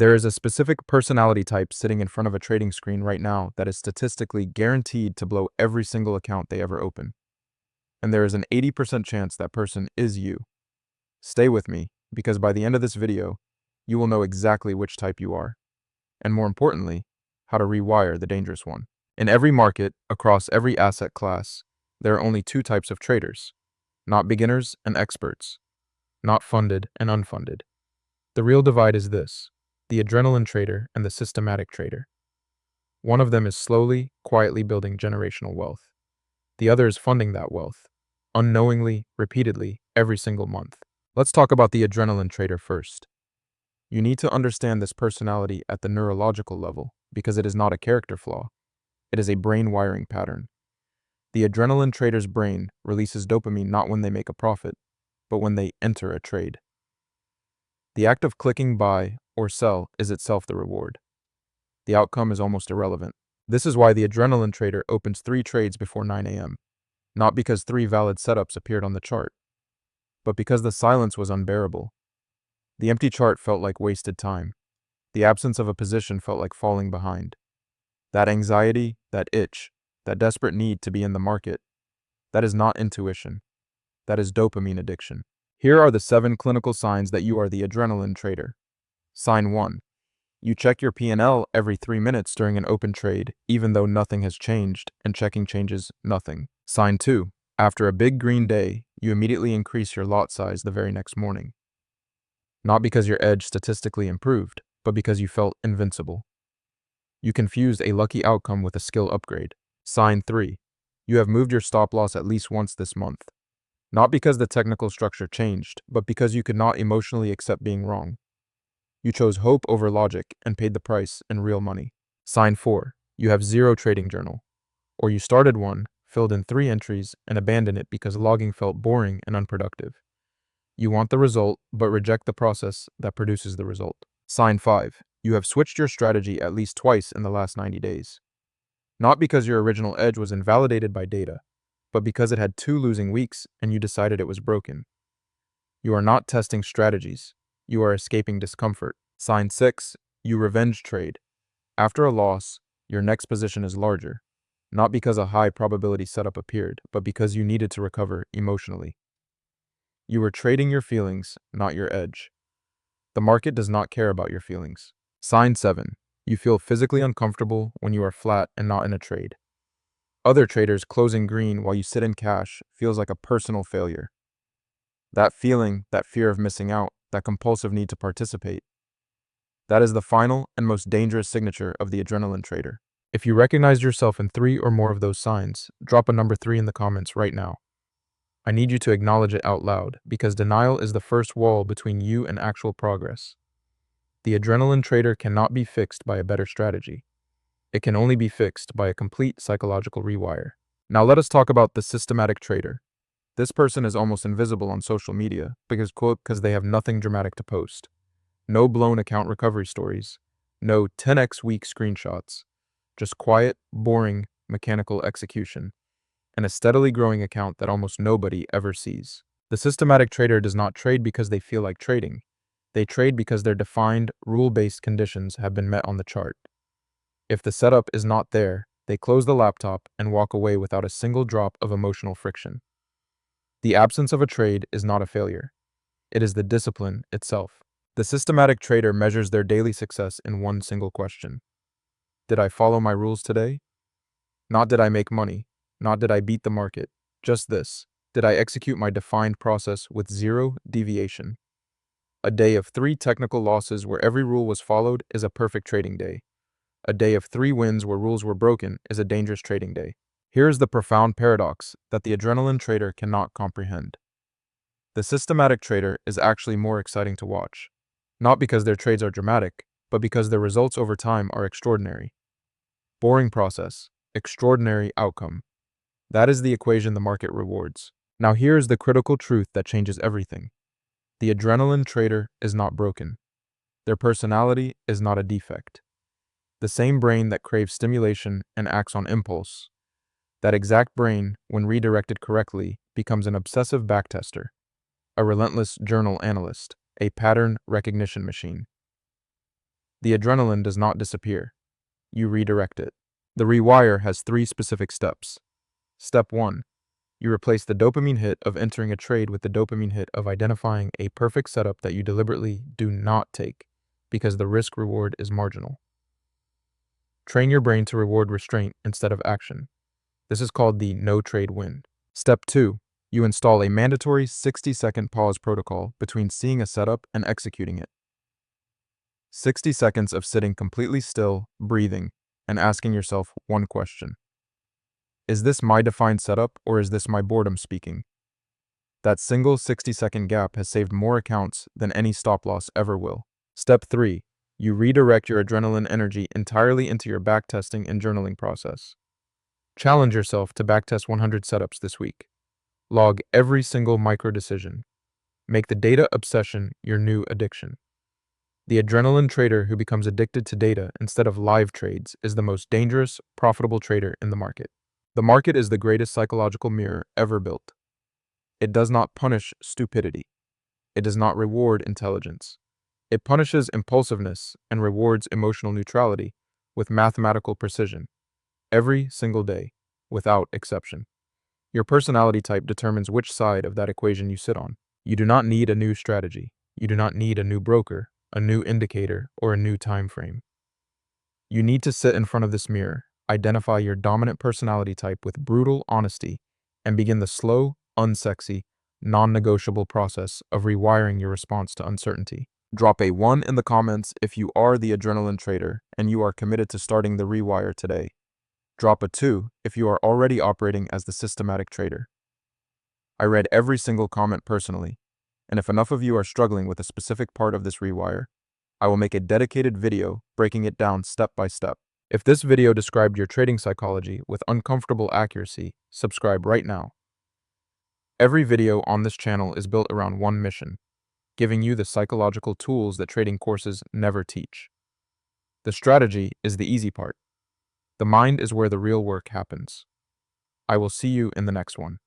There is a specific personality type sitting in front of a trading screen right now that is statistically guaranteed to blow every single account they ever open. And there is an 80% chance that person is you. Stay with me, because by the end of this video, you will know exactly which type you are. And more importantly, how to rewire the dangerous one. In every market, across every asset class, there are only two types of traders. Not beginners and experts. Not funded and unfunded. The real divide is this: the adrenaline trader and the systematic trader. One of them is slowly, quietly building generational wealth. The other is funding that wealth, unknowingly, repeatedly, every single month. Let's talk about the adrenaline trader first. You need to understand this personality at the neurological level because it is not a character flaw. It is a brain wiring pattern. The adrenaline trader's brain releases dopamine not when they make a profit, but when they enter a trade. The act of clicking buy or sell is itself the reward. The outcome is almost irrelevant. This is why the adrenaline trader opens 3 trades before 9 a.m. Not because 3 valid setups appeared on the chart, but because the silence was unbearable. The empty chart felt like wasted time. The absence of a position felt like falling behind. That anxiety, that itch, that desperate need to be in the market, that is not intuition. That is dopamine addiction. Here are the 7 clinical signs that you are the adrenaline trader. Sign 1. You check your P&L every 3 minutes during an open trade, even though nothing has changed, and checking changes nothing. Sign 2. After a big green day, you immediately increase your lot size the very next morning. Not because your edge statistically improved, but because you felt invincible. You confused a lucky outcome with a skill upgrade. Sign 3. You have moved your stop loss at least once this month. Not because the technical structure changed, but because you could not emotionally accept being wrong. You chose hope over logic and paid the price in real money. Sign 4. You have 0 trading journal. Or you started one, filled in 3 entries, and abandoned it because logging felt boring and unproductive. You want the result, but reject the process that produces the result. Sign 5. You have switched your strategy at least twice in the last 90 days. Not because your original edge was invalidated by data, but because it had 2 losing weeks and you decided it was broken. You are not testing strategies. You are escaping discomfort. Sign 6. You revenge trade. After a loss, your next position is larger. Not because a high probability setup appeared, but because you needed to recover emotionally. You were trading your feelings, not your edge. The market does not care about your feelings. Sign 7. You feel physically uncomfortable when you are flat and not in a trade. Other traders closing green while you sit in cash feels like a personal failure. That feeling, that fear of missing out, that compulsive need to participate, that is the final and most dangerous signature of the adrenaline trader. If you recognize yourself in 3 or more of those signs, drop a number 3 in the comments right now. I need you to acknowledge it out loud, because denial is the first wall between you and actual progress. The adrenaline trader cannot be fixed by a better strategy. It can only be fixed by a complete psychological rewire. Now let us talk about the systematic trader. This person is almost invisible on social media because they have nothing dramatic to post. No blown account recovery stories. No 10x week screenshots. Just quiet, boring, mechanical execution. And a steadily growing account that almost nobody ever sees. The systematic trader does not trade because they feel like trading. They trade because their defined, rule-based conditions have been met on the chart. If the setup is not there, they close the laptop and walk away without a single drop of emotional friction. The absence of a trade is not a failure. It is the discipline itself. The systematic trader measures their daily success in one single question. Did I follow my rules today? Not did I make money, not did I beat the market, just this: did I execute my defined process with 0 deviation? A day of 3 technical losses where every rule was followed is a perfect trading day. A day of 3 wins where rules were broken is a dangerous trading day. Here is the profound paradox that the adrenaline trader cannot comprehend. The systematic trader is actually more exciting to watch. Not because their trades are dramatic, but because their results over time are extraordinary. Boring process, extraordinary outcome. That is the equation the market rewards. Now here is the critical truth that changes everything. The adrenaline trader is not broken. Their personality is not a defect. The same brain that craves stimulation and acts on impulse, that exact brain, when redirected correctly, becomes an obsessive backtester, a relentless journal analyst, a pattern recognition machine. The adrenaline does not disappear. You redirect it. The rewire has 3 specific steps. Step 1. You replace the dopamine hit of entering a trade with the dopamine hit of identifying a perfect setup that you deliberately do not take because the risk-reward is marginal. Train your brain to reward restraint instead of action. This is called the no trade win. Step 2. You install a mandatory 60-second pause protocol between seeing a setup and executing it. 60 seconds of sitting completely still, breathing, and asking yourself one question. Is this my defined setup or is this my boredom speaking? That single 60-second gap has saved more accounts than any stop loss ever will. Step 3. You redirect your adrenaline energy entirely into your backtesting and journaling process. Challenge yourself to backtest 100 setups this week. Log every single micro decision. Make the data obsession your new addiction. The adrenaline trader who becomes addicted to data instead of live trades is the most dangerous, profitable trader in the market. The market is the greatest psychological mirror ever built. It does not punish stupidity. It does not reward intelligence. It punishes impulsiveness and rewards emotional neutrality with mathematical precision, every single day, without exception. Your personality type determines which side of that equation you sit on. You do not need a new strategy. You do not need a new broker, a new indicator, or a new time frame. You need to sit in front of this mirror, identify your dominant personality type with brutal honesty, and begin the slow, unsexy, non-negotiable process of rewiring your response to uncertainty. Drop a 1 in the comments if you are the adrenaline trader and you are committed to starting the rewire today. Drop a 2 if you are already operating as the systematic trader. I read every single comment personally, and if enough of you are struggling with a specific part of this rewire, I will make a dedicated video breaking it down step by step. If this video described your trading psychology with uncomfortable accuracy, subscribe right now. Every video on this channel is built around one mission: giving you the psychological tools that trading courses never teach. The strategy is the easy part. The mind is where the real work happens. I will see you in the next one.